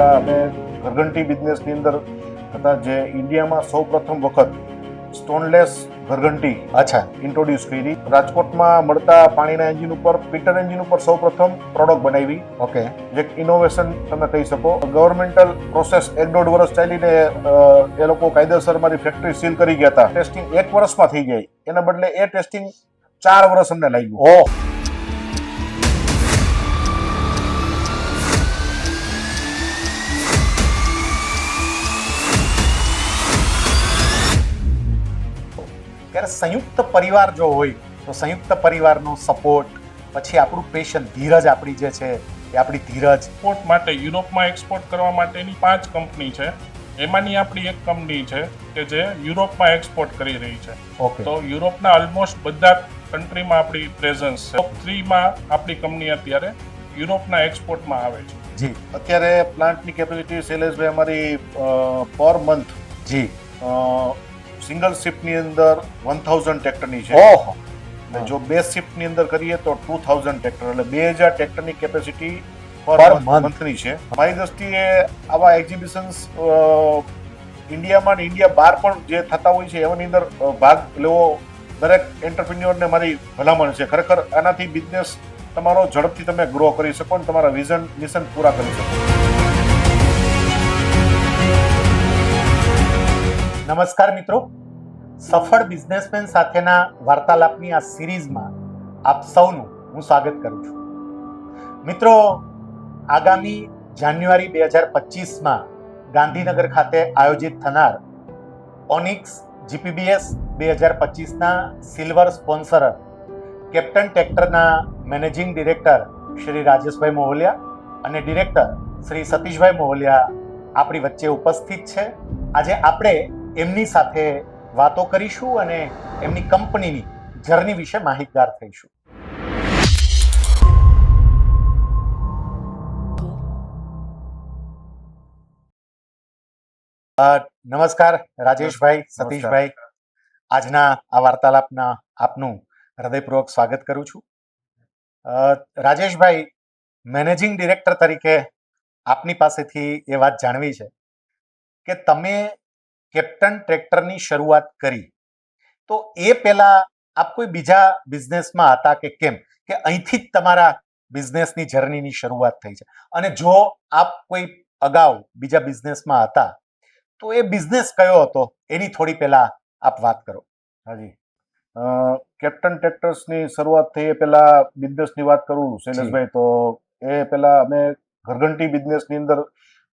પહેલા અમે ઘરઘંટી બિઝનેસની અંદર હતા, જે ઇન્ડિયામાં સૌ પ્રથમ વખત સ્ટોનલેસ ઘરઘંટી ઇન્ટ્રોડ્યુસ કરી. રાજકોટમાં મળતા પાણીના એન્જિન ઉપર, પીટર એન્જિન ઉપર સૌ પ્રથમ પ્રોડક્ટ બનાવી. જે ઇનોવેશન તમે કહી શકો. ગવર્મેન્ટલ પ્રોસેસ 1.5 વર્ષ ચાલીને એ લોકો કાયદેસર મારી ફેક્ટરી સીલ કરી ગયા હતા. ટેસ્ટિંગ 1 વર્ષમાં થઈ જાય, એના બદલે એ ટેસ્ટિંગ 4 વર્ષ અમને લાગ્યું. ત્યારે સંયુક્ત પરિવાર જો હોય તો સંયુક્ત પરિવારનો સપોર્ટ, પછી આપણું પેશન, ધીરજ આપણી જે છે એ આપણી ધીરજ. એક્સપોર્ટ માટે યુરોપમાં એક્સપોર્ટ કરવા માટેની 5 કંપની છે. એમાંની આપણી એક કંપની છે કે જે યુરોપમાં એક્સપોર્ટ કરી રહી છે. તો યુરોપના ઓલમોસ્ટ બધા કન્ટ્રીમાં આપણી પ્રેઝન્સ છે. ટોપ 3માં આપણી કંપની અત્યારે યુરોપના એક્સપોર્ટમાં આવે છે. જી, અત્યારે પ્લાન્ટની કેપેસિટી શૈલેષભાઈ અમારી પર મંથ જી, સિંગલ શિફ્ટની અંદર 1000 ટ્રેક્ટરની છે. ઓહો. અને જો 2 શિફ્ટની અંદર કરીએ તો 2000 ટ્રેક્ટર, એટલે 2000 ટ્રેક્ટરની કેપેસિટી Per પર month. મંથની છે. મારી દ્રષ્ટિએ આવા એક્ઝિબિશન્સ ઇન્ડિયામાં ને ઇન્ડિયા બહાર પણ જે થતા હોય છે એની અંદર ભાગ લેવો દરેક એન્ટરપ્રિન્યોરને મારી ભલામણ છે. ખરેખર આનાથી બિઝનેસ તમારો ઝડપથી તમે ગ્રો કરી શકો અને તમારા વિઝન મિશન પૂરા કરી શકો. નમસ્કાર મિત્રો, સફળ બિઝનેસમેન સાથેના વાર્તાલાપની આ સિરીઝમાં આપ સૌનું હું સ્વાગત કરું છું. મિત્રો, આગામી જાન્યુઆરી 2025માં ગાંધીનગર ખાતે આયોજિત થનાર ઓનિક્સ જીપીબીએસ 2025ના સિલ્વર સ્પોન્સર કેપ્ટન ટ્રેક્ટરના મેનેજિંગ ડિરેક્ટર શ્રી રાજેશભાઈ મોહલિયા અને ડિરેક્ટર શ્રી સતીશભાઈ મોહલિયા આપણી વચ્ચે ઉપસ્થિત છે. આજે આપણે એમની સાથે વાતો કરીશું અને એમની કંપનીની જર્ની વિશે માહિતગાર થઈશું. નમસ્કાર રાજેશભાઈ, સતીશભાઈ. આજના આ વાર્તાલાપના આપનું હૃદયપૂર્વક સ્વાગત કરું છું. રાજેશભાઈ, મેનેજિંગ ડિરેક્ટર તરીકે આપની પાસેથી એ વાત જાણવી છે કે તમે કેપ્ટન ટ્રેક્ટરની શરૂઆત કરી, તો એ પહેલા આપ કોઈ બીજા બિઝનેસમાં હતા કે કેમ, કે અહીંથી જ તમારા બિઝનેસની જર્નીની શરૂઆત થઈ છે? અને જો આપ કોઈ અગાઉ બીજા બિઝનેસમાં હતા તો એ બિઝનેસ કયો હતો એની થોડી પહેલા આપ વાત કરો. હાજી, કેપ્ટન ટ્રેક્ટર્સની શરૂઆત થઈ એ પહેલા બિઝનેસની વાત કરું શૈલેષભાઈ, તો એ પહેલા અમે ઘરઘંટી બિઝનેસની અંદર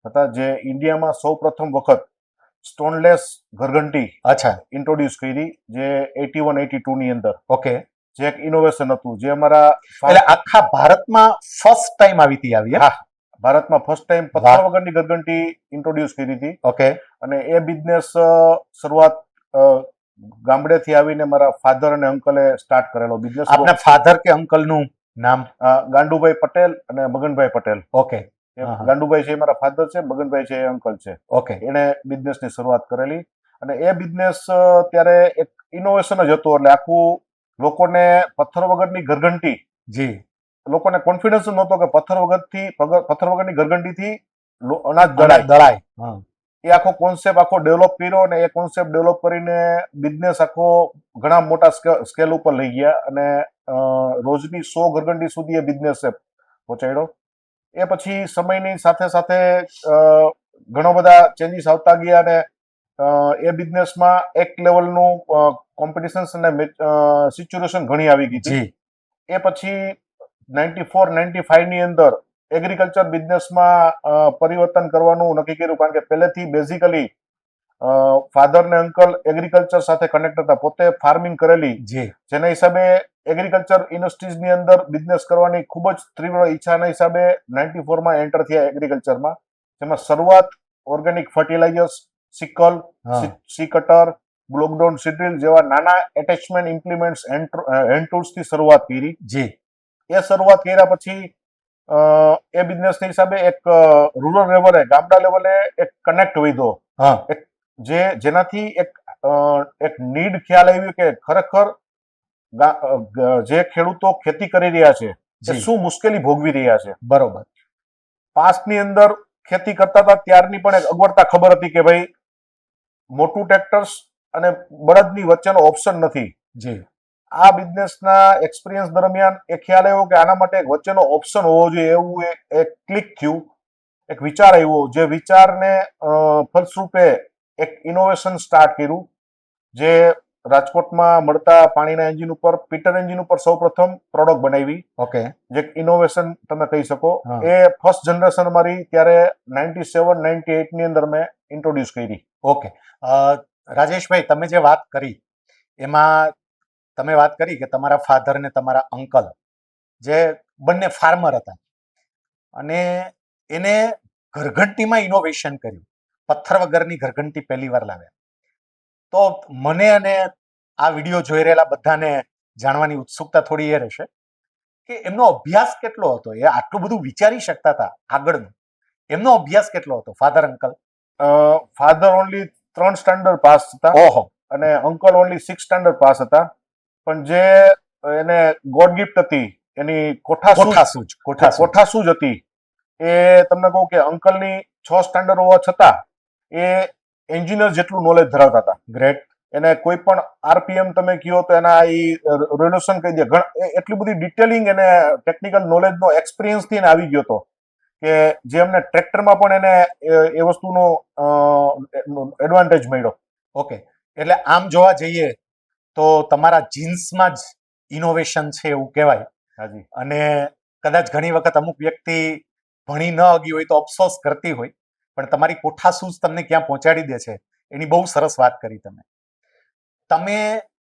હતા, જે ઇન્ડિયામાં સૌ પ્રથમ વખત સ્ટોનલેસ ઘરઘંટી ઇન્ટ્રોડ્યુસ કરી, જે 81-82 ની અંદર. જે એક ઇનોવેશન હતું, જે અમારા એટલે આખા ભારતમાં ફર્સ્ટ ટાઈમ આવી. હા, ભારતમાં ફર્સ્ટ ટાઈમ પથ્થર વગરની ઘરઘંટી ઇન્ટ્રોડ્યુસ કરી હતી. અને એ બિઝનેસ શરૂઆત ગામડેથી આવીને મારા ફાધર અને અંકલે સ્ટાર્ટ કરેલો બિઝનેસ. આપના ફાધર કે અંકલનું નામ? ગાંડુભાઈ પટેલ અને મગનભાઈ પટેલ. ગાંડુભાઈ છે મારા ફાધર છે, મગનભાઈ છે એ અંકલ છે. એને બિઝનેસની શરૂઆત કરેલી. અને એ બિઝનેસ ત્યારે એક ઇનોવેશન જ હતું, એટલે આખું લોકોને પથ્થર વગરની ઘરઘંટી, લોકોને કોન્ફિડન્સ નહોતો કે પથ્થર વગરની ઘરઘંટીથી અનાજ દળાય. એ આખો કોન્સેપ્ટ આખો ડેવલપ કર્યો, અને એ કોન્સેપ્ટ ડેવલપ કરીને બિઝનેસ આખો ઘણા મોટા સ્કેલ ઉપર લઈ ગયા, અને રોજની 100 ઘરઘંટી સુધી એ બિઝનેસ પહોંચાડ્યો. એ પછી સમયની સાથે સાથે ઘણા બધા ચેન્જીસ આવતા ગયા, અને એ બિઝનેસમાં એક લેવલનું કોમ્પિટિશન અને સિચ્યુએશન ઘણી આવી ગઈ હતી. એ પછી 94-95 ની અંદર એગ્રીકલ્ચર બિઝનેસમાં પરિવર્તન કરવાનું નક્કી કર્યું, કારણ કે પહેલેથી બેઝિકલી ફાધર ને અંકલ એગ્રીકલ્ચર સાથે કનેક્ટ હતા, પોતે ફાર્મિંગ કરેલી, જેના હિસાબે એગ્રીકલ્ચર ઇન્ડસ્ટ્રીઝની અંદર બિઝનેસ કરવાની ખૂબ જ તીવ્ર ઈચ્છાના હિસાબે 94માં એન્ટર થયા એગ્રીકલ્ચરમાં. જેમાં શરૂઆત organic fertilizers, sickle, C cutter, બ્લોકડાઉન સીડ્રીલ જેવા નાના એટેચમેન્ટ ઇમ્પ્લિમેન્ટ્સ, હેન્ડ ટૂલ્સથી શરૂઆત કરી. એ શરૂઆત કર્યા પછી એ બિઝનેસની હિસાબે એક રૂરલ લેવલે, ગામડા લેવલે એક કનેક્ટ વધ્યો, જેનાથી એક નીડ ખ્યાલ આવ્યું કે ખરેખર જે ખેડૂતો ખેતી કરી રહ્યા છે એ શું મુશ્કેલી ભોગવી રહ્યા છે. બરોબર. પાસ્ટની અંદર ખેતી કરતા હતા ત્યારની પણ એક અગવડતા ખબર હતી કે ભાઈ મોટું ટ્રેક્ટર્સ અને બળદની વચ્ચેનો ઓપ્શન નથી. જી. આ બિઝનેસના એક્સપિરિયન્સ દરમિયાન એ ખ્યાલ આવ્યો કે આના માટે એક વચ્ચેનો ઓપ્શન હોવો જોઈએ, એવું એક ક્લિક થયું, એક વિચાર આવ્યો. જે વિચારને ફલસ્વરૂપે એક ઇનોવેશન સ્ટાર્ટ કર્યું, જે રાજકોટમાં મળતા પાણીના એન્જિન ઉપર, પીટર એન્જિન ઉપર સૌપ્રથમ પ્રોડક્ટ બનાવી. ઓકે. જે ઇનોવેશન તમે કહી શકો. હા. એ ફર્સ્ટ જનરેશન અમારી ત્યારે 97, 98 ની અંદર મેં ઇન્ટ્રોડ્યુસ કરી. ઓકે. રાજેશભાઈ, તમે જે વાત કરી એમાં તમે વાત કરી કે તમારા ફાધર ને તમારા અંકલ જે બંને ફાર્મર હતા અને એને ઘરઘંટીમાં ઇનોવેશન કર્યું, પથ્થર વગરની ઘરઘંટી પહેલી વાર લાવ્યા. તો મને અને આ વિડીયો જોઈ રહેલા બધાને જાણવાની ઉત્સુકતા થોડી એ રહેશે કે એમનો અભ્યાસ કેટલો હતો, એ આટલું બધું વિચારી શકતા હતા આગળનું, એમનો અભ્યાસ કેટલો હતો father uncle? Father only 3 standard pass હતા. ઓહો. અને અંકલ ઓનલી 6 સ્ટાન્ડર્ડ પાસ હતા. પણ જે એને ગોડ ગિફ્ટ હતી એની કોઠાસૂઝ હતી, એ તમને કહું કે અંકલની 6 સ્ટાન્ડર્ડ હોવા છતાં એ એન્જિનિયર જેટલું નોલેજ ધરાવતા હતા. ગ્રેટ. એને કોઈ પણ આરપીએમ તમે કહો તો એના રેવલ્યુશન કહી દે. એટલી બધી ડિટેલિંગ એને ટેકનિકલ નોલેજનો એક્સપિરિયન્સ થી આવી ગયો હતો કે જે અમને ટ્રેક્ટરમાં પણ એને એ વસ્તુનો એડવાન્ટેજ મળ્યો. ઓકે. એટલે આમ જોવા જઈએ તો તમારા જીન્સમાં જ ઇનોવેશન છે એવું કહેવાય. હાજી. અને કદાચ ઘણી વખત અમુક વ્યક્તિ ભણી ન અગી હોય તો અફસોસ કરતી હોય, પણ તમારી કોઠાસૂઝ તમને ક્યાં પહોંચાડી દે છે એની બહુ સરસ વાત કરી તમે. તમે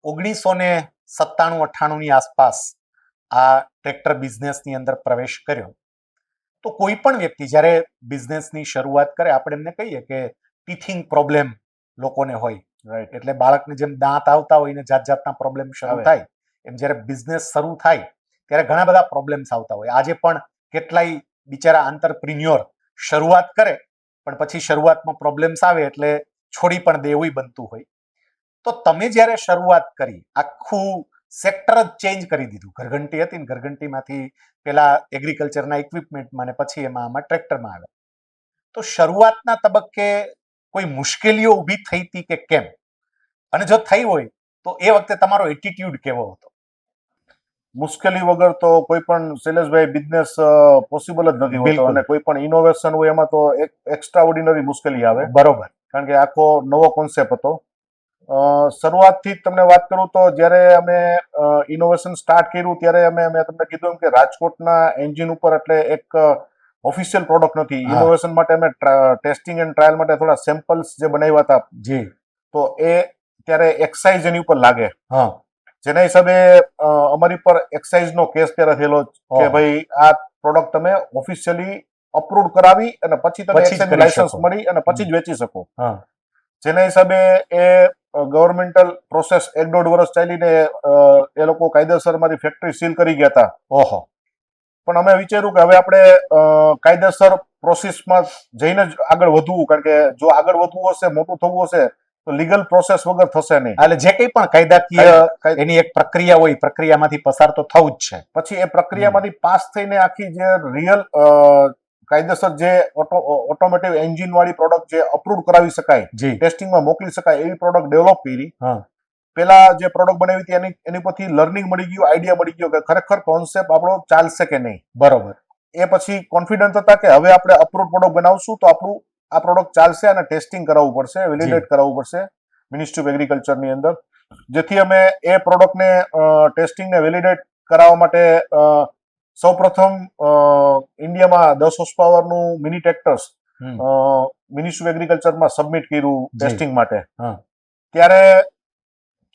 1997-98 ની આસપાસ આ ટ્રેક્ટર બિઝનેસની અંદર પ્રવેશ કર્યો. તો કોઈ પણ વ્યક્તિ જ્યારે બિઝનેસની શરૂઆત કરે, આપણે એમને કહીએ કે ટીથિંગ પ્રોબ્લેમ લોકોને હોય. રાઈટ. એટલે બાળકને જેમ દાંત આવતા હોય ને જાત જાતના પ્રોબ્લેમ શરૂ થાય, એમ જ્યારે બિઝનેસ શરૂ થાય ત્યારે ઘણા બધા પ્રોબ્લેમ્સ આવતા હોય. આજે પણ કેટલાય બિચારા આંતરપ્રિન્યોર શરૂઆત કરે પણ પછી શરૂઆતમાં પ્રોબ્લેમ્સ આવે એટલે છોડી પણ દેવું બનતું હોય. તો તમે જ્યારે શરૂઆત કરી, આખું સેક્ટર જ ચેન્જ કરી દીધું. ઘરઘંટી હતી ને ઘરઘંટીમાંથી પેલા એગ્રીકલ્ચરના ઇક્વિપમેન્ટમાં ને પછી આમાં ટ્રેક્ટરમાં આવ્યા. તો શરૂઆતના તબક્કે કોઈ મુશ્કેલીઓ ઊભી થઈ હતી કે કેમ? અને જો થઈ હોય તો એ વખતે તમારો એટીટ્યુડ કેવો હતો? મુશ્કેલી વગર તો કોઈ પણ શૈલેષભાઈ બિઝનેસ પોસિબલ જ નથી હોતો. અને કોઈ પણ ઇનોવેશન હોય એમાં તો એક એક્સ્ટ્રા ઓર્ડિનરી મુશ્કેલી આવે. બરોબર. કારણ કે આખો નવો કોન્સેપ્ટ હતો. શરૂઆતથી જ તમને વાત કરું તો જ્યારે અમે ઇનોવેશન સ્ટાર્ટ કર્યું ત્યારે મેં તમને કીધું કે રાજકોટના એન્જિન ઉપર એટલે એક ઓફિશિયલ પ્રોડક્ટ નથી. ઇનોવેશન માટે અમે ટેસ્ટિંગ એન્ડ ટ્રાયલ માટે થોડા સેમ્પલ્સ જે બનાવ્યા હતા, જી, તો એ ત્યારે એક્સાઇઝ એની ઉપર લાગે. હા. જેના હિસાબે અમારી પર એક્સાઇઝ નો કેસ ત્યારે થયેલો કે ભાઈ આ પ્રોડક્ટ તમે ઓફિશિયલી અપ્રૂવ કરાવી અને પછી તમે એક્સાઇઝ લાયસન્સ મળી અને પછી જ વેચી શકો. જેના હિસાબે એ ગવર્મેન્ટલ પ્રોસેસ 1-1.5 વર્ષ ચાલીને એ લોકો કાયદેસર મારી ફેક્ટરી સીલ કરી ગયા હતા. ઓહો. પણ અમે વિચાર્યું કે હવે આપણે કાયદેસર પ્રોસેસમાં જઈને જ આગળ વધવું, કારણ કે જો આગળ વધવું હશે, મોટું થવું હશે તો લીગલ પ્રોસેસ વગર થશે નહીં. એટલે જે કંઈ પણ કાયદાકીય એની એક પ્રક્રિયા હોય, પ્રક્રિયામાંથી પસાર તો થવું જ છે. પછી એ પ્રક્રિયામાંથી પાસ થઈને આખી જે રિયલ કાયદેસર જે ઓટોમેટિવ એન્જિન વાળી પ્રોડક્ટ જે અપ્રૂવ કરાવી શકાય, ટેસ્ટિંગમાં મોકલી શકાય એવી પ્રોડક્ટ ડેવલપ કરી. પેલા જે પ્રોડક્ટ બનાવી હતી એની પરથી લર્નિંગ મળી ગયું, આઈડિયા મળી ગયો કે ખરેખર કોન્સેપ્ટ આપણો ચાલશે કે નહીં. બરોબર. એ પછી કોન્ફિડન્ટ હતા કે હવે આપણે અપ્રૂવ પ્રોડક્ટ બનાવશું તો આપણું આ પ્રોડક્ટ ચાલશે અને ટેસ્ટિંગ કરાવવું પડશે, વેલિડેટ કરાવવું પડશે મિનિસ્ટ્રી ઓફ એગ્રીકલ્ચરની અંદર. જેથી અમે એ પ્રોડક્ટને ટેસ્ટિંગને વેલિડેટ કરાવવા માટે સૌપ્રથમ ઇન્ડિયામાં 10 હોર્સ પાવરનું મિની ટ્રેક્ટર્સ મિનિસ્ટ્રી ઓફ એગ્રીકલ્ચરમાં સબમિટ કર્યું ટેસ્ટિંગ માટે. ત્યારે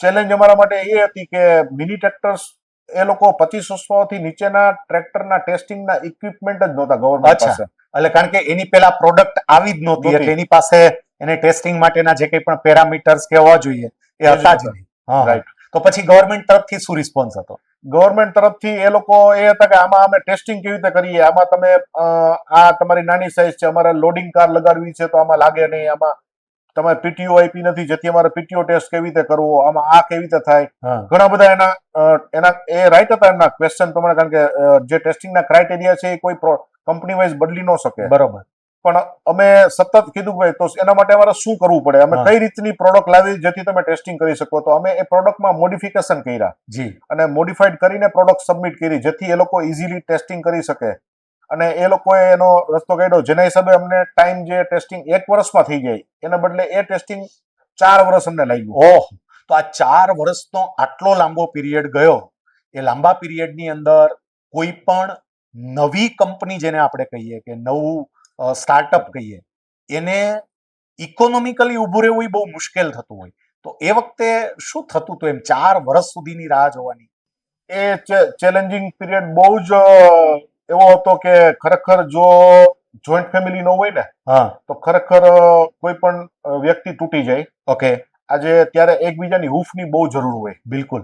ચેલેન્જ અમારા માટે એ હતી કે મિની ટ્રેક્ટર્સ એ લોકો 25 હોર્સ પાવર થી નીચેના ટ્રેક્ટરના ટેસ્ટિંગના ઇક્વિપમેન્ટ જ નહોતા ગવર્મેન્ટ પાસે. એટલે કારણ કે એની પેલા પ્રોડક્ટ આવી જ નહોતી, એટલે એની પાસે એને ટેસ્ટિંગ માટેના જે કંઈ પણ પેરામીટર્સ કે હોવા જોઈએ એ હતા જ નહીં. રાઈટ. તો પછી ગવર્મેન્ટ તરફથી શું રિસ્પોન્સ હતો? ગવર્મેન્ટ તરફથી એ લોકો એ હતા કે આમાં અમે ટેસ્ટિંગ કેવી રીતે કરીએ, આમાં તમે આ તમારી નાની સાઇઝ છે, અમારે લોડિંગ કાર લગાડવી છે તો આમાં લાગે નહીં, આમાં તમારે પીટીઓ આઈપી નથી જેથી અમારે પીટીઓ ટેસ્ટ કેવી રીતે કરવો, આમાં આ કેવી રીતે થાય. ઘણા બધા એના એ રાઈટ હતા એમના ક્વેશ્ચન પ્રમાણે, કારણ કે જે ટેસ્ટિંગના ક્રાઇટેરિયા છે એ કોઈ કંપની વાઇઝ બદલી ન શકે. બરોબર. પણ અમે સતત કીધું કે ભાઈ તો એના માટે અમારે શું કરવું પડે, અમે કઈ રીતની પ્રોડક્ટ લાવી જેથી તમે ટેસ્ટિંગ કરી શકો. તો અમે એ પ્રોડક્ટમાં મોડિફિકેશન કર્યા જી અને મોડિફાઈડ કરીને પ્રોડક્ટ સબમિટ કરી જેથી એ લોકો ઇઝીલી ટેસ્ટિંગ કરી શકે. અને એ લોકોએ એનો રસ્તો કાઢ્યો જેના હિસાબે અમને ટાઈમ જે ટેસ્ટિંગ 1 વર્ષમાં થઈ જાય એના બદલે એ ટેસ્ટિંગ 4 વર્ષ અમને લાગ્યું. ઓહ, તો આ 4 વર્ષનો આટલો લાંબો પીરિયડ ગયો. એ લાંબા પીરિયડની અંદર કોઈ પણ નવી કંપની જેને આપણે કહીએ કે નવું સ્ટાર્ટઅપ કહીએ એને ઇકોનોમિકલી ઊભું રહેવું એ બહુ મુશ્કેલ થતું હોય. તો એ વખતે શું થતું હતું એમ 4 વર્ષ સુધીની રાહ જોવાની? એ ચેલેન્જિંગ પીરિયડ બહુ જ એવો હતો કે ખરેખર જો જોઈન્ટ ફેમિલી ન હોય ને તો ખરેખર કોઈ પણ વ્યક્તિ તૂટી જાય. ઓકે, આજે ત્યારે એકબીજાની હૂંફની બહુ જરૂર હોય. બિલકુલ,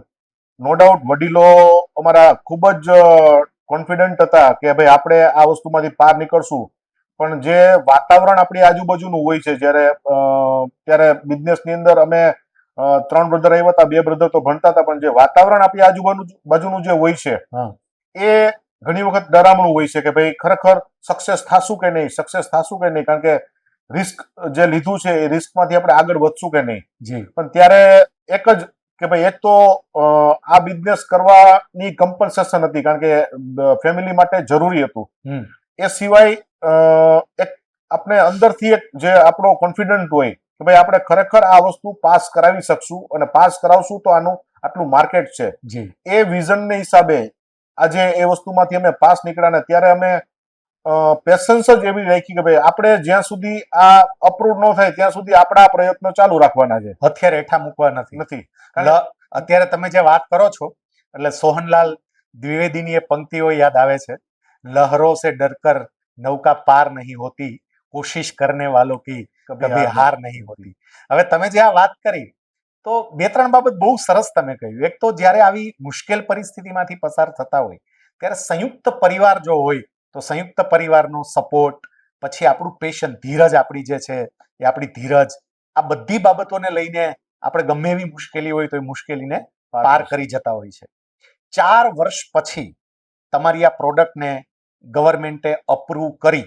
નો ડાઉટ વડીલો અમારા ખૂબ જ કોન્ફિડન્ટ હતા કે ભાઈ આપણે આ વસ્તુમાંથી પાર નીકળશું. પણ જે વાતાવરણ આપણી આજુબાજુનું હોય છે ત્યારે બિઝનેસની અંદર અમે 3 બ્રધર આવ્યા હતા, 2 બ્રધર તો ભણતા હતા, પણ જે વાતાવરણ આપણી આજુબાજુનું જે હોય છે એ ઘણી વખત ડરામણું હોય છે કે ભાઈ ખરેખર સક્સેસ થાશું કે નહીં, કારણ કે રિસ્ક જે લીધું છે એ રિસ્કમાંથી આપણે આગળ વધશું કે નહીં. જી. પણ ત્યારે એક જ કે ભાઈ એક તો આ બિઝનેસ કરવાની કમ્પલ્સેશન હતી કારણ કે ફેમિલી માટે જરૂરી હતું. એ સિવાય એક આપણે અંદરથી એક જે આપણો કોન્ફિડન્ટ હોય કે ભાઈ આપણે ખરેખર આ વસ્તુ પાસ કરાવી શકશું અને પાસ કરાવશું તો આનું આટલું માર્કેટ છે. એ વિઝનને હિસાબે આજે એ વસ્તુમાંથી અમે પાસ નીકળ્યા ને ત્યારે અમે પેશન્સ જ એવી રાખી કે ભાઈ આપણે જ્યાં સુધી આ અપ્રૂવ ન થાય ત્યાં સુધી આપણા પ્રયત્નો ચાલુ રાખવાના છે, હથિયાર હેઠા મૂકવા નથી. અત્યારે તમે જે વાત કરો છો એટલે સોહનલાલ દ્વિવેદીની એ પંક્તિઓ યાદ આવે છે. લહરો સે ડરકર નૌકા પાર નહીં હોતી, કોશિશ કરને વાલો કી કભી હાર નહીં હોતી. હવે તમે જે આ વાત કરી તો 2-3 બાબત બહુ સરસ તમે કહ્યું. એક તો જ્યારે આવી મુશ્કેલ પરિસ્થિતિમાંથી પસાર થતા હોય ત્યારે સંયુક્ત પરિવાર જો હોય તો સંયુક્ત પરિવારનો સપોર્ટ, પછી આપણું પેશન, ધીરજ આપણી જે છે એ આપણી ધીરજ, આ બધી બાબતોને લઈને આપણે ગમે એવી મુશ્કેલી હોય તો એ મુશ્કેલીને પાર કરી જતા હોય છે. 4 વર્ષ પછી તમારી આ પ્રોડક્ટને ગવર્મેન્ટે અપ્રૂવ કરી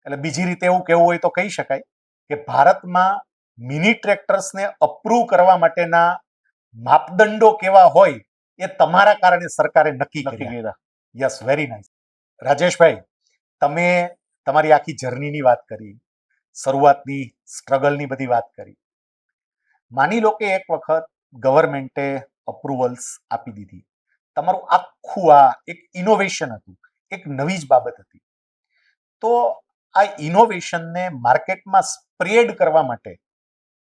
એટલે બીજી રીતે એવું કહેવું હોય તો કહી શકાય કે ભારતમાં મિની ટ્રેક્ટર્સને અપ્રૂવ કરવા માટેના માપદંડો કેવા હોય એ તમારા કારણે સરકારે નક્કી કર્યા. Yes, very nice. રાજેશભાઈ, તમે તમારી આખી જર્નીની વાત કરી, શરૂઆતની સ્ટ્રગલની બધી વાત કરી. માની લો કે એક વખત ગવર્મેન્ટે અપ્રુવલ્સ આપી દીધી, તમારું આખું આ એક ઇનોવેશન હતું, એક નવી જ બાબત હતી. તો આ ઇનોવેશનને માર્કેટમાં સ્પ્રેડ કરવા માટે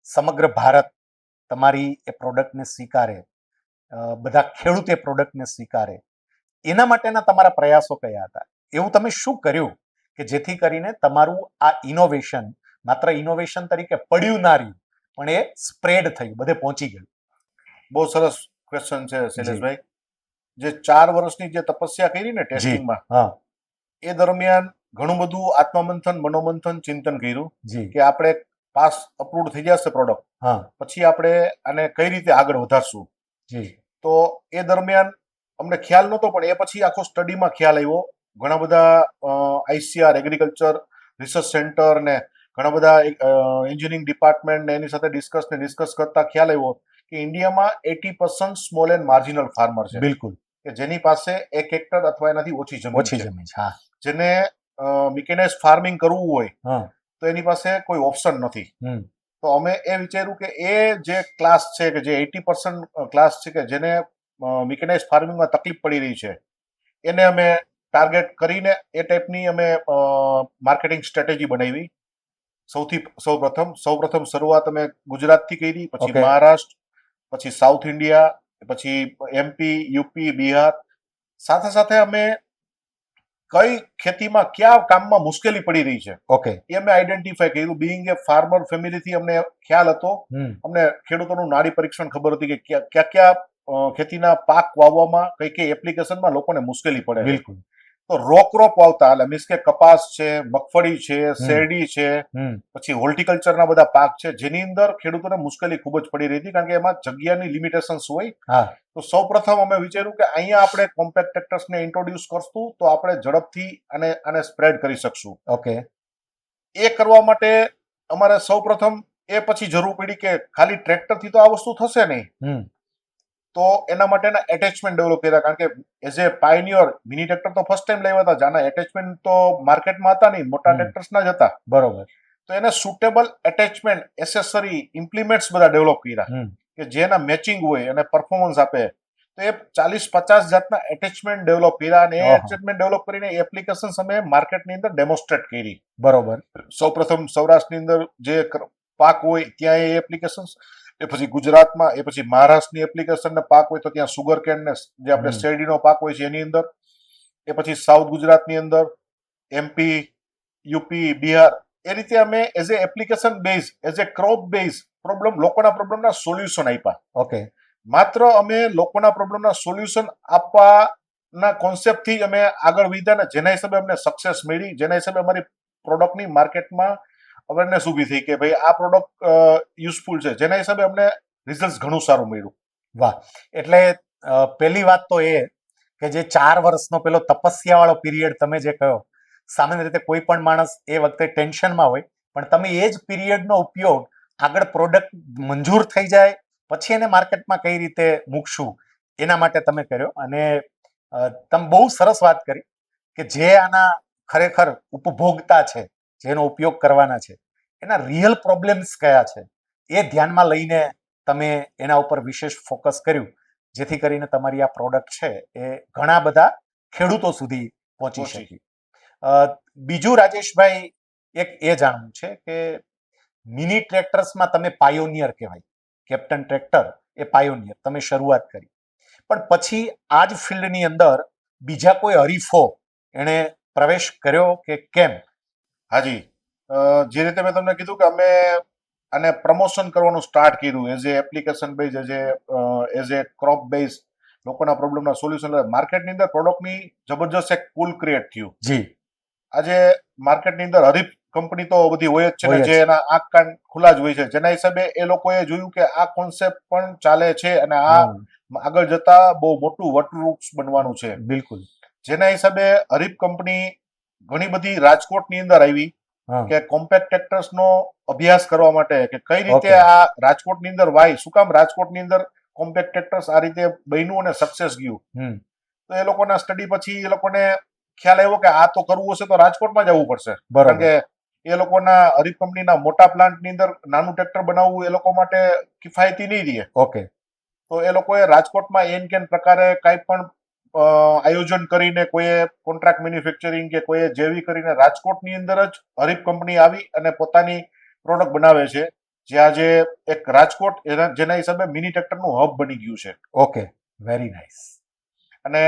સમગ્ર ભારત તમારી એ પ્રોડક્ટને સ્વીકારે, બધા ખેડૂત એ પ્રોડક્ટને સ્વીકારે, એના માટેના તમારા પ્રયાસો કયા હતા? એવું તમે શું કર્યું કે જેથી કરીને તમારું આ ઇનોવેશન માત્ર ઇનોવેશન તરીકે પડ્યું ના રહ્યું પણ એ સ્પ્રેડ થયું, બધે પહોંચી ગયું? બહુ સરસ ક્વેશ્ચન છે શૈલેષભાઈ. જે 4 વર્ષની જે તપસ્યા કરી ને ટેસ્ટિંગમાં, એ દરમિયાન ઘણું બધું આત્મમંથન, મનોમંથન, ચિંતન કર્યું કે આપણે પાસ અપ્રૂવ થઈ જશે પ્રોડક્ટ, પછી આપણે આને કઈ રીતે આગળ વધારશું. તો એ દરમિયાન અમને ખ્યાલ નહોતો, પણ એ પછી આખો સ્ટડીમાં ખ્યાલ આવ્યો. ઘણા બધા ICR, એગ્રીકલ્ચર રિસર્ચ સેન્ટર ને ઘણા બધા એન્જિનિયરિંગ ડિપાર્ટમેન્ટ ને એની સાથે ડિસ્કસ કરતા ખ્યાલ આવ્યો કે ઇન્ડિયામાં 80% સ્મોલ એન્ડ માર્જિનલ ફાર્મર છે. બિલકુલ. કે જેની પાસે 1 હેક્ટર અથવા એનાથી ઓછી જમીન છે. જેને મિકેનાઇઝ ફાર્મિંગ કરવું હોય તો એની પાસે કોઈ ઓપ્શન નથી. તો અમે એ વિચાર્યું કે એ જે ક્લાસ છે કે જે 80% ક્લાસ છે કે જેને મિકેનાઇઝ ફાર્મિંગમાં તકલીફ પડી રહી છે એને અમે ટાર્ગેટ કરીને એ ટાઈપની અમે માર્કેટિંગ સ્ટ્રેટેજી બનાવી. સૌપ્રથમ શરૂઆત અમે ગુજરાતથી કરી, પછી મહારાષ્ટ્ર, પછી સાઉથ ઇન્ડિયા, પછી MP, UP, બિહાર. સાથે સાથે અમે કઈ ખેતીમાં ક્યાં કામમાં મુશ્કેલી પડી રહી છે એ અમે આઈડેન્ટિફાય કર્યું. બિંગ એ ફાર્મર ફેમિલીથી અમને ખ્યાલ હતો, અમને ખેડૂતોનું નાડી પરીક્ષણ ખબર હતી કે ક્યાં ખેતીના પાક વાવવામાં કઈ એપ્લિકેશનમાં લોકોને મુશ્કેલી પડે. બિલકુલ. તો રોક્રોપ વાવતા એટલે મીન્સ કે કપાસ છે, મગફળી છે, શેરડી છે, પછી હોર્ટિકલ્ચરના બધા પાક છે જેની અંદર ખેડૂતોને મુશ્કેલી ખૂબ જ પડી રહી હતી કારણ કે એમાં જગ્યાની લિમિટેશન્સ હોય. તો સૌપ્રથમ અમે વિચાર્યું કે અહીંયા આપણે કોમ્પેક્ટ ટ્રેક્ટર્સને ઇન્ટ્રોડ્યુસ કરશું તો આપણે ઝડપથી આને સ્પ્રેડ કરી શકશું. એ કરવા માટે અમારે સૌપ્રથમ એ પછી જરૂર પડી કે ખાલી ટ્રેક્ટરથી તો આ વસ્તુ થશે નહીં, તો એના માટેના એટેચમેન્ટ ડેવલપ કર્યા. કારણ કે as a pioneer mini tractor તો ફર્સ્ટ ટાઈમ લાવ્યા હતા, જાના એટેચમેન્ટ તો માર્કેટમાં હતા નહીં, મોટા ટ્રેક્ટર્સના જ હતા. બરોબર. તો એને સુટેબલ એટેચમેન્ટ એસેસરી ઇમ્પ્લિમેન્ટ્સ બધા ડેવલપ કર્યા કે જેના મેચિંગ હોય અને પરફોર્મન્સ આપે. તો એ 40-50 જાતના એટેચમેન્ટ ડેવલપ કર્યા અને એ એટેચમેન્ટ ડેવલપ કરીને એપ્લિકેશન્સ અમે માર્કેટની અંદર ડેમોન્સ્ટ્રેટ કરી. બરોબર. સૌપ્રથમ સૌરાષ્ટ્રની અંદર જે પાક હોય ત્યાં એ એપ્લિકેશન્સ, એ પછી ગુજરાતમાં, એ પછી મહારાષ્ટ્રની એપ્લિકેશન ને પાક હોય તો ત્યાં સુગર કેન ને જે આપણે શેરડીનો પાક હોય છે એની અંદર, એ પછી સાઉથ ગુજરાતની અંદર, MP, UP, બિહાર, એ રીતે અમે as a application base, as a crop base problem, લોકોના પ્રોબ્લેમના સોલ્યુશન આપ્યા. ઓકે. માત્ર અમે લોકોના પ્રોબ્લેમના સોલ્યુશન આપવાના કોન્સેપ્ટથી જ અમે આગળ વધ્યા ને જેના હિસાબે અમને સક્સેસ મળી, જેના હિસાબે અમારી પ્રોડક્ટની માર્કેટમાં અવેરનેસ ઊભી થઈ કે ભાઈ આ પ્રોડક્ટ યુઝફુલ છે, જેના હિસાબે અમને રિઝલ્ટ ઘણું સારું મળ્યું. વાહ. એટલે પહેલી વાત તો એ કે જે 4 વર્ષનો પેલો તપસ્યા વાળો પીરિયડ તમે જે કહ્યો, સામાન્ય રીતે કોઈ પણ માણસ એ વખતે ટેન્શનમાં હોય, પણ તમે એ જ પીરિયડનો ઉપયોગ આગળ પ્રોડક્ટ મંજૂર થઈ જાય પછી એને માર્કેટમાં કઈ રીતે મૂકશું એના માટે તમે કર્યો. અને તમે બહુ સરસ વાત કરી કે જે આના ખરેખર ઉપભોગતા છે, જેનો ઉપયોગ કરવાના છે, એના રિયલ પ્રોબ્લેમ્સ કયા છે એ ધ્યાનમાં લઈને તમે એના ઉપર વિશેષ ફોકસ કર્યું, જેથી કરીને તમારી આ પ્રોડક્ટ છે એ ઘણા બધા ખેડૂતો સુધી પહોંચી શકી. બીજું રાજેશભાઈ, એક એ જાણવું છે કે મિની ટ્રેક્ટર્સમાં તમે પાયોનિયર કહેવાય, કેપ્ટન ટ્રેક્ટર એ પાયોનિયર, તમે શરૂઆત કરી, પણ પછી આ જ ફિલ્ડની અંદર બીજા કોઈ હરીફો એણે પ્રવેશ કર્યો કે કેમ? હાજી, જે રીતે મેં તમને કીધું કે અમે આને પ્રમોશન કરવાનું સ્ટાર્ટ કર્યું as a application base, as a crop base, લોકોના પ્રોબ્લેમના સોલ્યુશન. માર્કેટની અંદર પ્રોડક્ટની જબરજસ્ત એક પુલ ક્રિએટ થયું. જી. આજે માર્કેટની અંદર હરીફ કંપની તો બધી હોય જ છે ને, જે એના આંખ કાન ખુલ્લા જ હોય છે, જેના હિસાબે એ લોકોએ જોયું કે આ કોન્સેપ્ટ પણ ચાલે છે અને આ આગળ જતા બહુ મોટું વટવૃક્ષ બનવાનું છે. બિલકુલ. જેના હિસાબે હરીફ કંપની ઘણી બધી રાજકોટની અંદર આવી કે કોમ્પેક્ટ ટ્રેક્ટર્સ નો અભ્યાસ કરવા માટે કે કઈ રીતે આ રાજકોટની અંદર વાય, શું કામ રાજકોટની અંદર કોમ્પેક્ટ ટ્રેક્ટર્સ આ રીતે બન્યું અને સક્સેસ ગયું. તો એ લોકોના સ્ટડી પછી એ લોકોને ખ્યાલ આવ્યો કે આ તો કરવું હશે તો રાજકોટમાં જવું પડશે. કારણ કે એ લોકોના હરીફ કંપનીના મોટા પ્લાન્ટની અંદર નાનું ટ્રેક્ટર બનાવવું એ લોકો માટે કિફાયતી નહીં રહે. ઓકે. તો એ લોકોએ રાજકોટમાં એન કેન પ્રકારે કાંઈ પણ આયોજન કરીને, કોઈએ કોન્ટ્રાક્ટ મેન્યુફેક્ચરિંગ કે કોઈએ જેવી કરીને રાજકોટની અંદર જ હરીફ કંપની આવી અને પોતાની પ્રોડક્ટ બનાવે છે, જે આજે એક રાજકોટ જેના હિસાબે મિની ટ્રેક્ટરનું હબ બની ગયું છે. Okay, very nice. અને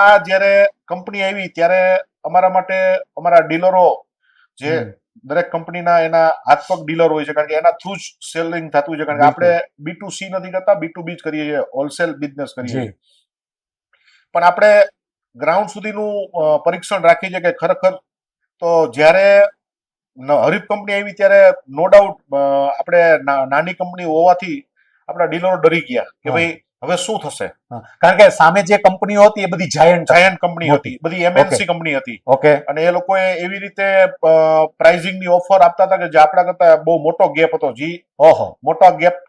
આ જ્યારે કંપની આવી ત્યારે અમારા માટે અમારા ડીલરો, જે દરેક કંપનીના એના હાથપગ ડીલર હોય છે, કારણ કે એના થ્રુ જ સેલિંગ થતું છે. કારણ કે આપણે B2C નથી કરતા, B2B જ કરીએ છીએ, હોલસેલ બિઝનેસ કરીએ છીએ. પણ આપણે ગ્રાઉન્ડ સુધીનું પરીક્ષણ રાખીએ છીએ કે ખરેખર તો જ્યારે હરીફ કંપની આવી ત્યારે નો ડાઉટ આપણે નાની કંપની હોવાથી આપણા ડીલરો ડરી ગયા કે ભાઈ હવે શું થશે. કારણ કે સામે જે કંપનીઓ હતી એ બધી જાયન્ટ કંપની હતી, બધી MNC કંપની હતી. ઓકે. અને એ લોકોએ એવી રીતે પ્રાઇઝિંગની ઓફર આપતા હતા કે જે આપણા કરતા બહુ મોટો ગેપ હતો. જી, મોટા ગેપ,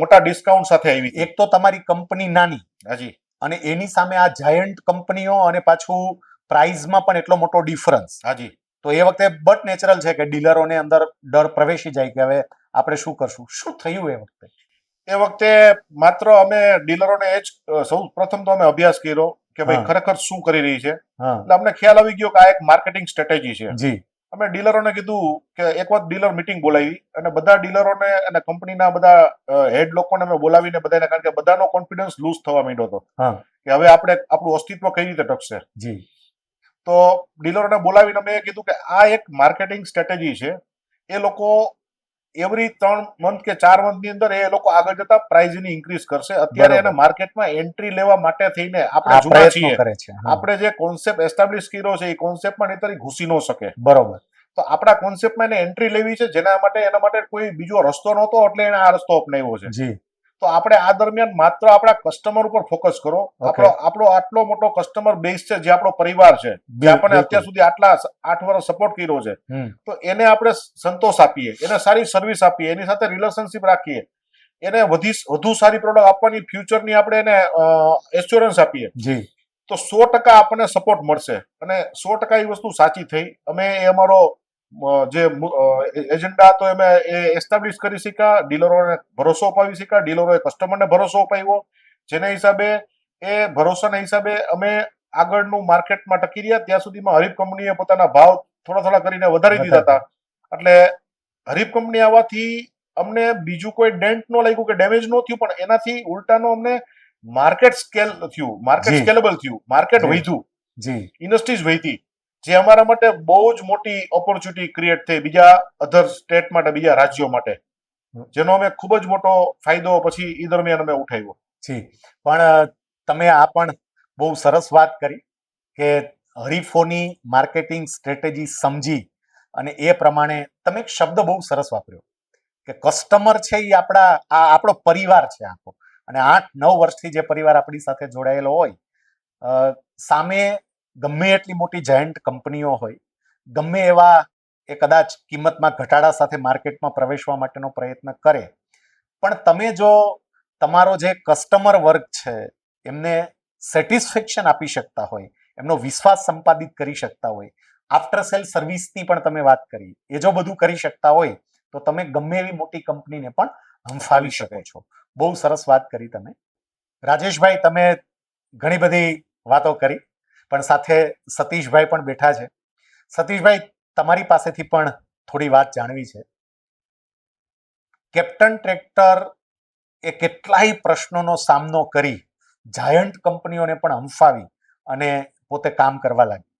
મોટા ડિસ્કાઉન્ટ સાથે આવી. એક તો તમારી કંપની નાની, હાજી, અને એની સામે આ જાયન્ટ કંપનીઓ, અને પાછું પ્રાઇઝમાં પણ એટલો મોટો ડિફરન્સ. હાજી. તો એ વખતે બટ નેચરલ છે કે ડીલરોને અંદર ડર પ્રવેશી જાય કે હવે આપણે શું કરશું. શું થયું એ વખતે? એ વખતે માત્ર અમે ડીલરોને એ જ સૌ પ્રથમ તો અમે અભ્યાસ કર્યો કે ભાઈ ખરેખર શું કરી રહી છે. એટલે અમને ખ્યાલ આવી ગયો કે આ એક માર્કેટિંગ સ્ટ્રેટેજી છે. જી. અમે ડીલરોને કીધું કે એક વખત ડીલર મીટિંગ બોલાવી અને બધા ડીલરોને અને કંપનીના બધા હેડ લોકોને અમે બોલાવીને બધાને, કારણ કે બધાનો કોન્ફિડન્સ લૂઝ થવા માંડ્યો હતો કે હવે આપણે આપણું અસ્તિત્વ કઈ રીતે ટકશે. જી. તો ડીલરોને બોલાવીને અમે કીધું કે આ એક માર્કેટિંગ સ્ટ્રેટેજી છે. એ લોકો એવરી 3 મંથ કે 4 મંથની અંદર એ લોકો આગળ જતા પ્રાઇઝની ઇન્ક્રીઝ કરશે. અત્યારે એને માર્કેટમાં એન્ટ્રી લેવા માટે થઈને આપણે જુના છીએ, આપણે જે કોન્સેપ્ટ એસ્ટાબ્લિશ કર્યો છે એ કોન્સેપ્ટમાં નહીતર ઘૂસી ન શકે. બરોબર. તો આપણા કોન્સેપ્ટમાં એને એન્ટ્રી લેવી છે, જેના માટે એના માટે કોઈ બીજો રસ્તો નહોતો, એટલે એને આ રસ્તો અપનાવ્યો છે. જી. તો આપણે આ દરમિયાન માત્ર આપણા કસ્ટમર ઉપર ફોકસ કરો. આપણો આટલો મોટો કસ્ટમર બેઝ છે, જે આપણો પરિવાર છે, જે આપણને અત્યાર સુધી આટલા 8 વર્ષ સપોર્ટ કર્યો છે, તો એને આપણે સંતોષ આપીએ, એને સારી સર્વિસ આપીએ, એની સાથે રિલેશનશિપ રાખીએ, એને વધુ સારી પ્રોડક્ટ આપવાની ફ્યુચરની આપણે એને એશ્યોરન્સ આપીએ, તો 100% આપણને સપોર્ટ મળશે. અને 100% એ વસ્તુ સાચી થઈ. અમે એ અમારો જે એજન્ડા હતો અમે એ એસ્ટાબ્લિશ કરી શક્યા, ડીલરોને ભરોસો અપાવી શક્યા, ડીલરોએ કસ્ટમરને ભરોસો અપાવ્યો, જેના હિસાબે એ ભરોસાના હિસાબે અમે આગળનું માર્કેટમાં ટકી રહ્યા. ત્યાં સુધીમાં હરીફ કંપનીએ પોતાના ભાવ થોડા કરીને વધારી દીધા હતા. એટલે હરીફ કંપની આવવાથી અમને બીજું કોઈ ડેન્ટ ન લાગ્યું કે ડેમેજ ન થયું, પણ એનાથી ઉલટાનો અમને માર્કેટ સ્કેલ થયું, માર્કેટ સ્કેલેબલ થયું, માર્કેટ વધ્યું, ઇન્ડસ્ટ્રીઝ વધી, જે અમારા માટે બહુ જ મોટી ઓપોર્ચ્યુનિટી ક્રિએટ થઈ બીજા અધર સ્ટેટ માટે, બીજા રાજ્યો માટે, જેનો અમે ખૂબ જ મોટો ફાયદો પછી એ દરમિયાન અમે ઉઠાવ્યો. પણ તમે આ પણ બહુ સરસ વાત કરી કે હરીફોની માર્કેટિંગ સ્ટ્રેટેજી સમજી અને એ પ્રમાણે તમે એક શબ્દ બહુ સરસ વાપર્યો કે કસ્ટમર છે એ આપણો પરિવાર છે આખો, અને 8-9 વર્ષથી જે પરિવાર આપણી સાથે જોડાયેલો હોય, સામે ગમે એટલી મોટી જાયન્ટ કંપનીઓ હોય, ગમે એવા એ કદાચ કિંમતમાં ઘટાડા સાથે માર્કેટમાં પ્રવેશવા માટેનો પ્રયત્ન કરે, પણ તમે જો તમારો જે કસ્ટમર વર્ગ છે એમને સેટિસ્ફેક્શન આપી શકતા હોય, એમનો વિશ્વાસ સંપાદિત કરી શકતા હોય, આફ્ટર સેલ સર્વિસની પણ તમે વાત કરી, એ જો બધું કરી શકતા હોય તો તમે ગમે એવી મોટી કંપનીને પણ હંફાવી શકો છો. બહુ સરસ વાત કરી તમે રાજેશભાઈ. તમે ઘણી બધી વાતો કરી, પણ સાથે સતીશભાઈ પણ બેઠા છે. સતીશભાઈ, તમારી પાસેથી પણ થોડી વાત જાણવી છે. કેપ્ટન ટ્રેક્ટર એ કેટલાય પ્રશ્નોનો સામનો કરી જાયન્ટ કંપનીઓને પણ હંફાવી અને પોતે કામ કરવા લાગી.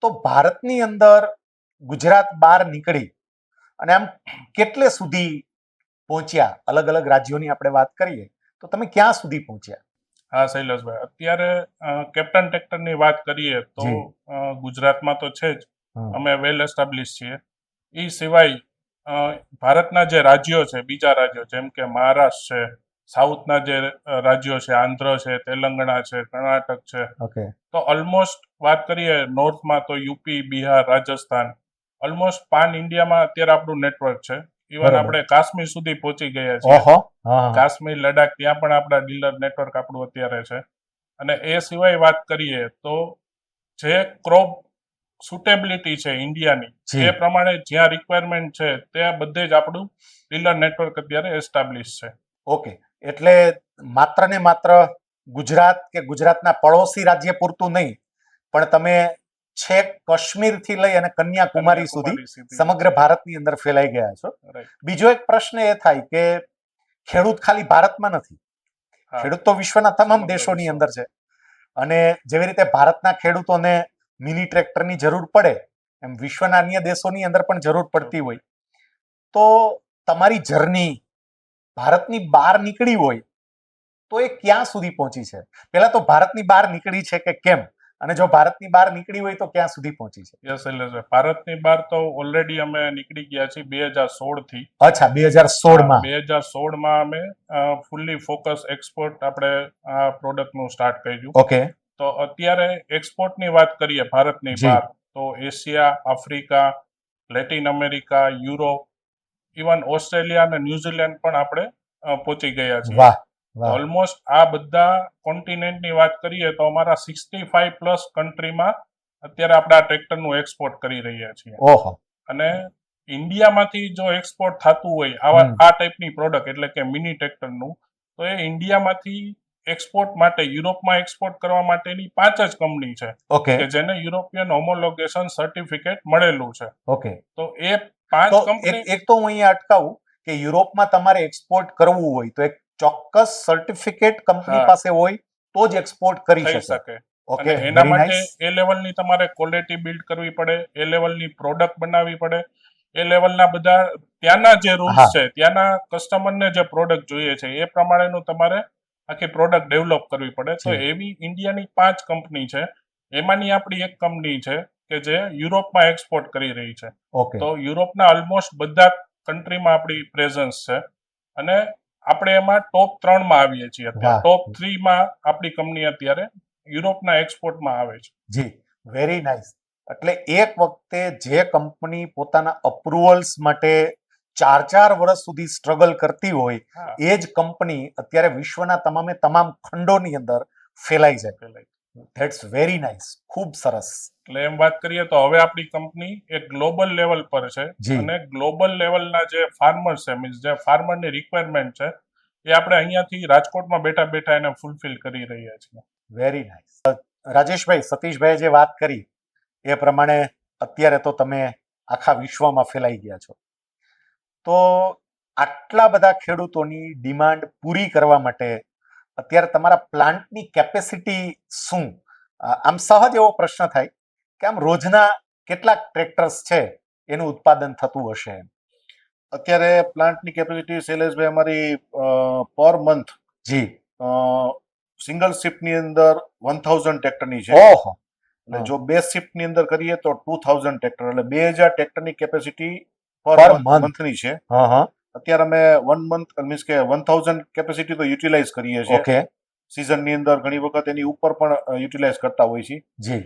તો ભારતની અંદર ગુજરાત બહાર નીકળી અને આમ કેટલે સુધી પહોંચ્યા? અલગ અલગ રાજ્યોની આપણે વાત કરીએ તો તમે ક્યાં સુધી પહોંચ્યા? હા શૈલેષભાઈ, અત્યારે કેપ્ટન ટ્રેક્ટરની વાત કરીએ તો ગુજરાતમાં તો છે જ, અમે વેલ એસ્ટાબ્લિશ છીએ. એ સિવાય ભારતના જે રાજ્યો છે, બીજા રાજ્યો જેમ કે મહારાષ્ટ્ર છે, સાઉથના જે રાજ્યો છે, આંધ્ર છે, તેલંગાણા છે, કર્ણાટક છે, તો ઓલમોસ્ટ વાત કરીએ નોર્થમાં તો યુપી, બિહાર, રાજસ્થાન, ઓલમોસ્ટ પાન ઇન્ડિયામાં અત્યારે આપણું નેટવર્ક છે. ઇવન આપણે કાશ્મીર સુધી પહોંચી ગયા છીએ. કાશ્મીર, લડાખ, ત્યાં પણ આપણા ડીલર નેટવર્ક આપણું અત્યારે છે. અને એ સિવાય વાત કરીએ તો જે ક્રોપ સુટેબિલિટી છે ઇન્ડિયાની, એ પ્રમાણે જ્યાં રિક્વાયરમેન્ટ છે ત્યાં બધે જ આપણું ડીલર નેટવર્ક અત્યારે એસ્ટાબ્લિશ છે. ઓકે, એટલે માત્ર ને માત્ર ગુજરાત કે ગુજરાતના પડોશી રાજ્ય પૂરતું નહીં, પણ તમે છેક કાશ્મીર થી લઈ અને કન્યાકુમારી સુધી સમગ્ર ભારતની અંદર ફેલાઈ ગયા છો. બીજો એક પ્રશ્ન એ થાય કે ખેડૂત ખાલી ભારતમાં નથી, ખેડૂત તો વિશ્વના તમામ દેશોની અંદર છે. અને જેવી રીતે ભારતના ખેડૂતોને મિની ટ્રેક્ટરની જરૂર પડે, એમ વિશ્વના અન્ય દેશોની અંદર પણ જરૂર પડતી હોય. તો તમારી જર્ની ભારતની બહાર નીકળી હોય તો એ ક્યાં સુધી પહોંચી છે? પહેલા તો ભારતની બહાર નીકળી છે કે કેમ, અને જો ભારતની બહાર નીકળી હોય તો ક્યાં સુધી પહોંચી છે? યસ શૈલેષભાઈ, ભારતની બહાર તો ઓલરેડી અમે નીકળી ગયા છીએ 2016 થી. અચ્છા, 2016માં 2016માં અમે ફૂલ્લી ફોકસ એક્સપોર્ટ આપણે આ પ્રોડક્ટનું સ્ટાર્ટ કર્યું. ઓકે. તો અત્યારે એક્સપોર્ટની વાત કરીએ ભારતની બહાર તો Asia, Africa, Latin America, Europe, even Australia અને ન્યુઝીલેન્ડ પણ આપણે પહોંચી ગયા છીએ. ઓલમોસ્ટ આ બધા કોન્ટિનેન્ટની વાત કરીએ તો અમારા 65+ કન્ટ્રીમાં અત્યારે આપણે આ ટ્રેક્ટરનું એક્સપોર્ટ કરી રહ્યા છીએ. અને ઇન્ડિયામાંથી જો એક્સપોર્ટ થતું હોય આ ટાઈપની પ્રોડક્ટ એટલે કે મિની ટ્રેક્ટરનું, તો એ ઇન્ડિયામાંથી એક્સપોર્ટ માટે યુરોપમાં એક્સપોર્ટ કરવા માટેની 5 જ કંપની છે કે જેને યુરોપિયન હોમોલોગેશન સર્ટિફિકેટ મળેલું છે. ઓકે. તો એ 5 કંપની, એક તો હું અહીંયા અટકાવું કે યુરોપમાં તમારે એક્સપોર્ટ કરવું હોય તો એક ચોક્કસ સર્ટિફિકેટ કંપની પાસે હોય તો જ એક્સપોર્ટ કરી શકે. ઓકે. એના માટે એ લેવલની તમારે ક્વોલિટી બિલ્ડ કરવી પડે, એ લેવલની પ્રોડક્ટ બનાવવી પડે, એ લેવલના બધા ત્યાંના જે રૂલ્સ છે, ત્યાંના કસ્ટમરને જે પ્રોડક્ટ જોઈએ છે એ પ્રમાણેનું તમારે આખી પ્રોડક્ટ ડેવલપ કરવી પડે. તો એવી ઇન્ડિયાની 5 કંપની છે. એમાંની આપણી એક કંપની છે કે જે યુરોપમાં એક્સપોર્ટ કરી રહી છે. તો યુરોપના ઓલમોસ્ટ બધા કન્ટ્રીમાં આપણી પ્રેઝન્સ છે. અને આપણે એમાં ટોપ 3 માં આવીએ છીએ અત્યારે. વાહ. ટોપ 3 માં આપણી કંપની અત્યારે યુરોપના એક્સપોર્ટમાં આવે છે. જી, વેરી નાઇસ. એટલે એક વખતે જે કંપની પોતાના અપ્રુવલ્સ માટે 4 વર્ષ સુધી સ્ટ્રગલ કરતી હોય હા, એ જ કંપની અત્યારે વિશ્વના તમામે તમામ ખંડોની અંદર ફેલાઈ છે. પેલા. That's very nice. ખૂબ સરસ. એટલે એમ વાત કરીએ તો હવે આપણી કંપની એક ગ્લોબલ લેવલ પર છે જી. અને ગ્લોબલ લેવલના જે ફાર્મર્સ છે, મીન્સ જે ફાર્મરની રિક્વાયરમેન્ટ છે એ આપણે અહીંયાથી રાજકોટમાં બેઠા બેઠા એને ફૂલફિલ કરી રહ્યા છીએ. Very nice. રાજેશભાઈ, સતીશભાઈ જે વાત કરી એ પ્રમાણે અત્યારે તો તમે આખા વિશ્વમાં ફેલાઈ ગયા છો. તો આટલા બધા ખેડૂતોની ડિમાન્ડ પૂરી કરવા માટે અત્યારે તમારા પ્લાન્ટની કેપેસિટી શું? આમ સહજ એવો પ્રશ્ન થાય કે આમ રોજના કેટલાક ટ્રેક્ટર્સ છે એનું ઉત્પાદન થતું હશે? અત્યારે પ્લાન્ટની કેપેસિટી શૈલેષભાઈ અમારી પર મંથ જી. સિંગલ શિફ્ટની અંદર 1000 ટ્રેક્ટરની છે. ઓહો. એટલે જો 2 શિફ્ટની અંદર કરીએ તો 2000 ટ્રેક્ટર, એટલે 2000 ટ્રેક્ટરની કેપેસિટી Per પર month. મંથની છે. હા હા. અત્યારે અમે 1 મંથ મીન્સ કે 1000 કેપેસિટી તો યુટિલાઇઝ કરીએ છીએ. ઓકે. સિઝનની અંદર ઘણી વખત એની ઉપર પણ યુટિલાઇઝ કરતા હોય છે. જી.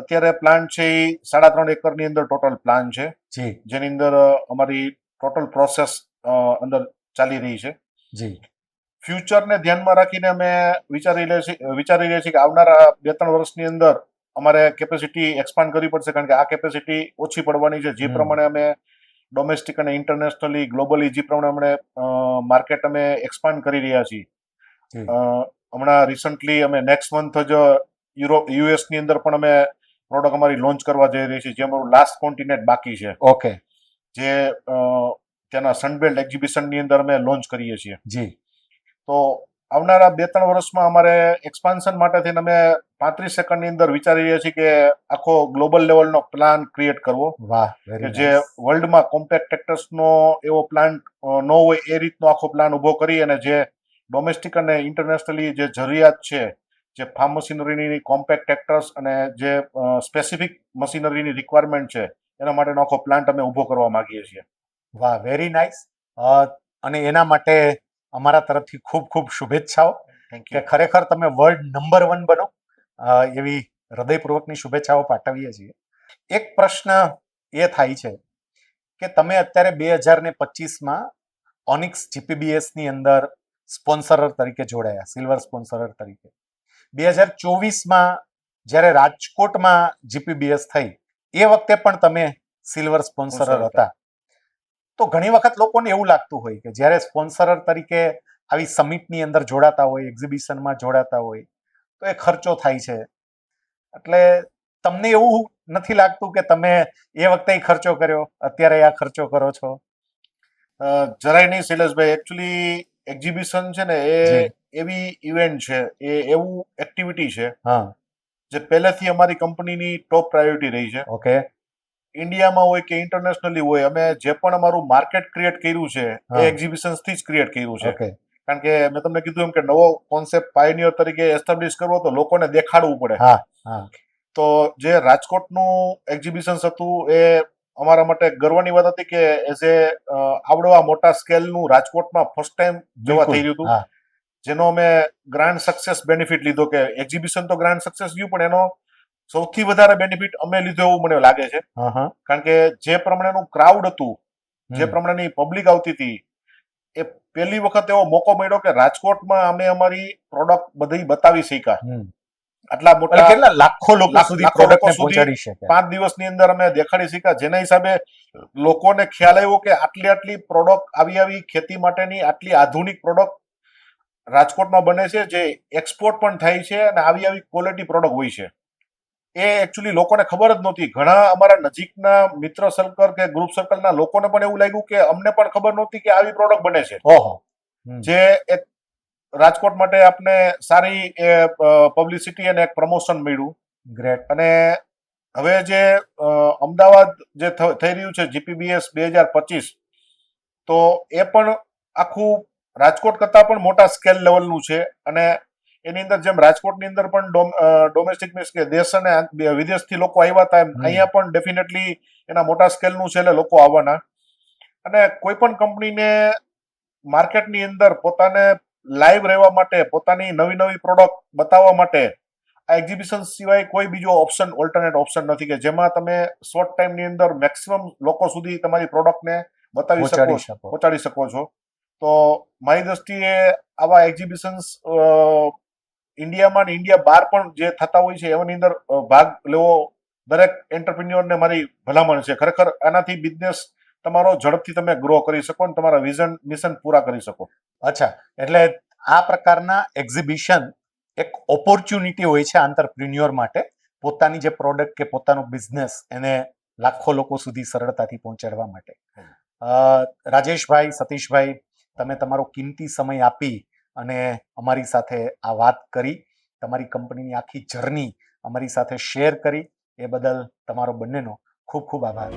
અત્યારે પ્લાન છે એ 3.5 એકરની અંદર ટોટલ પ્લાન છે, જી. જેની અંદર અમારી ટોટલ પ્રોસેસ અંદર ચાલી રહી છે. જી. ફ્યુચરને ધ્યાનમાં રાખીને અમે વિચારી રહ્યા છીએ કે આવનારા 2-3 વર્ષની અંદર અમારે કેપેસિટી એક્સપાન્ડ કરવી પડશે, કારણ કે આ કેપેસિટી ઓછી પડવાની છે. જે પ્રમાણે અમે ડોમેસ્ટિક અને ઇન્ટરનેશનલી ગ્લોબલી જે પ્રમાણે માર્કેટ અમે એક્સપાન્ડ કરી રહ્યા છીએ. હમણાં રિસન્ટલી અમે નેક્સ્ટ મંથ જ યુએસ ની અંદર પણ અમે પ્રોડક્ટ અમારી લોન્ચ કરવા જઈ રહી છીએ, જે અમારું લાસ્ટ કોન્ટિનેન્ટ બાકી છે. ઓકે. જે ત્યાંના સનબેલ્ટ એક્ઝિબિશન ની અંદર અમે લોન્ચ કરીએ છીએ. જી. તો આવનારા 2-3 વર્ષમાં અમારે એક્સપાન્શન માટે થઈને અમે 35 સેકન્ડની અંદર વિચારી રહ્યા છીએ કે આખો ગ્લોબલ લેવલનો પ્લાન ક્રિએટ કરવો. વાહ. કે જે વર્લ્ડમાં કોમ્પેક્ટ ટ્રેક્ટર્સનો એવો પ્લાન ન હોય એ રીતનો આખો પ્લાન ઉભો કરી અને જે ડોમેસ્ટિક અને ઇન્ટરનેશનલી જે જરૂરિયાત છે, જે ફાર્મ મશીનરીની કોમ્પેક્ટ ટ્રેક્ટર્સ અને જે સ્પેસિફિક મશીનરીની રિક્વાયરમેન્ટ છે એના માટેનો આખો પ્લાન્ટ અમે ઉભો કરવા માંગીએ છીએ. વાહ, વેરી નાઇસ. અને એના માટે અમારા તરફથી ખૂબ ખૂબ શુભેચ્છાઓ કે ખરેખર તમે વર્લ્ડ નંબર 1 બનો, એવી હૃદયપૂર્વકની શુભેચ્છાઓ પાઠવીએ છીએ. એક પ્રશ્ન એ થાય છે કે તમે અત્યારે 2025માં ઓનિક્સ જીપીબીએસ ની અંદર સ્પોન્સરર તરીકે જોડાયા, સિલ્વર સ્પોન્સરર તરીકે. 2024માં જ્યારે રાજકોટમાં જીપીબીએસ થઈ એ વખતે પણ તમે સિલ્વર સ્પોન્સરર હતા. તો ઘણી વખત લોકોને એવું લાગતું હોય કે જ્યારે સ્પોન્સરર તરીકે આવી સમિટની અંદર જોડાતા હોય, એક્ઝિબિશનમાં જોડાતા હોય તો એ ખર્ચો થાય છે. એટલે તમને એવું નથી લાગતું કે તમે એ વખતે ખર્ચો કર્યો, અત્યારે આ ખર્ચો કરો છો? જરાય નહીં શૈલેષભાઈ. એકચ્યુઅલી એક્ઝિબિશન છે ને એ એવી ઇવેન્ટ છે, એ એવું એક્ટિવિટી છે જે પહેલેથી અમારી કંપનીની ટોપ પ્રાયોરિટી રહી છે. ઓકે. ઇન્ડિયામાં હોય કે ઇન્ટરનેશનલી હોય, અમે જે પણ અમારું માર્કેટ ક્રિએટ કર્યું છે એ એક્ઝિબિશન્સ થી જ ક્રિએટ કર્યું છે. કારણ કે મેં તમને કીધું એમ કે નવો કોન્સેપ્ટ પાયોનિયર તરીકે એસ્ટાબ્લિશ કરવો તો લોકોને દેખાડવું પડે. તો જે રાજકોટનું એક્ઝિબિશન્સ હતું એ અમારા માટે ગર્વની વાત હતી કે એઝ એ આવડવા મોટા સ્કેલનું રાજકોટમાં ફર્સ્ટ ટાઈમ જોવા થઈ રહ્યું હતું, જેનો અમે ગ્રાન્ડ સક્સેસ બેનિફિટ લીધો. કે એક્ઝિબિશન તો ગ્રાન્ડ સક્સેસ ગયું, પણ એનો સૌથી વધારે બેનિફિટ અમે લીધો એવું મને લાગે છે. કારણ કે જે પ્રમાણેનું ક્રાઉડ હતું, જે પ્રમાણેની પબ્લિક આવતી હતી, એ પહેલી વખત એવો મોકો મળ્યો કે રાજકોટમાં અમે અમારી પ્રોડક્ટ બધી બતાવી શક્યા. આટલા મોટા કેટલા લાખો લોકો સુધી પ્રોડક્ટને પહોંચાડી શકે. 5 દિવસની અંદર અમે દેખાડી શક્યા, જેના હિસાબે લોકોને ખ્યાલ આવ્યો કે આટલી પ્રોડક્ટ આવી ખેતી માટેની આટલી આધુનિક પ્રોડક્ટ રાજકોટમાં બને છે, જે એક્સપોર્ટ પણ થાય છે અને આવી ક્વોલિટી પ્રોડક્ટ હોય છે. એ એકચ્યુઅલી લોકોને ખબર જ નહોતી. ઘણા અમારા નજીકના મિત્ર સર્કલ કે ગ્રુપ સર્કલના લોકોને પણ એવું લાગ્યું કે અમને પણ ખબર નહોતી કે આવી પ્રોડક્ટ બને છે. જે એક રાજકોટ માટે આપણે સારી પબ્લિસિટી અને એક પ્રમોશન મળ્યું. ગ્રેટ. અને હવે જે અમદાવાદ જે થઈ રહ્યું છે જીપીબીએસ 2025, તો એ પણ આખું રાજકોટ કરતા પણ મોટા સ્કેલ લેવલનું છે. અને એની અંદર જેમ રાજકોટની અંદર પણ ડોમેસ્ટિક મીન્સ કે દેશ અને વિદેશથી લોકો આવ્યા હતા, એમ અહીંયા પણ ડેફિનેટલી એના મોટા સ્કેલનું છે, એટલે લોકો આવવાના. અને કોઈ પણ કંપનીને માર્કેટની અંદર પોતાને લાઈવ રહેવા માટે, પોતાની નવી નવી પ્રોડક્ટ બતાવવા માટે આ એક્ઝિબિશન સિવાય કોઈ બીજો ઓપ્શન, ઓલ્ટરનેટ ઓપ્શન નથી કે જેમાં તમે શોર્ટ ટાઈમની અંદર મેક્સિમમ લોકો સુધી તમારી પ્રોડક્ટને બતાવી પહોંચાડી શકો છો. તો મારી દ્રષ્ટિએ આવા એક્ઝિબિશન્સ ઇન્ડિયામાં ને ઇન્ડિયા બહાર પણ જે થતા હોય છે એની અંદર ભાગ લેવો દરેક એન્ટરપ્રિન્યોરને મારી ભલામણ છે. ખરેખર આનાથી બિઝનેસ તમારો ઝડપથી તમે ગ્રો કરી શકો અને તમારા વિઝન મિશન પૂરા કરી શકો. અચ્છા, એટલે આ પ્રકારના એક્ઝિબિશન એક ઓપોર્ચ્યુનિટી હોય છે આંતરપ્રિન્યોર માટે પોતાની જે પ્રોડક્ટ કે પોતાનો બિઝનેસ એને લાખો લોકો સુધી સરળતાથી પહોંચાડવા માટે. રાજેશભાઈ, સતીશભાઈ, તમે તમારો કિંમતી સમય આપી અને અમારી સાથે આ વાત કરી, તમારી કંપનીની આખી જર્ની અમારી સાથે શેર કરી, એ બદલ તમારો બંનેનો ખૂબ ખૂબ આભાર.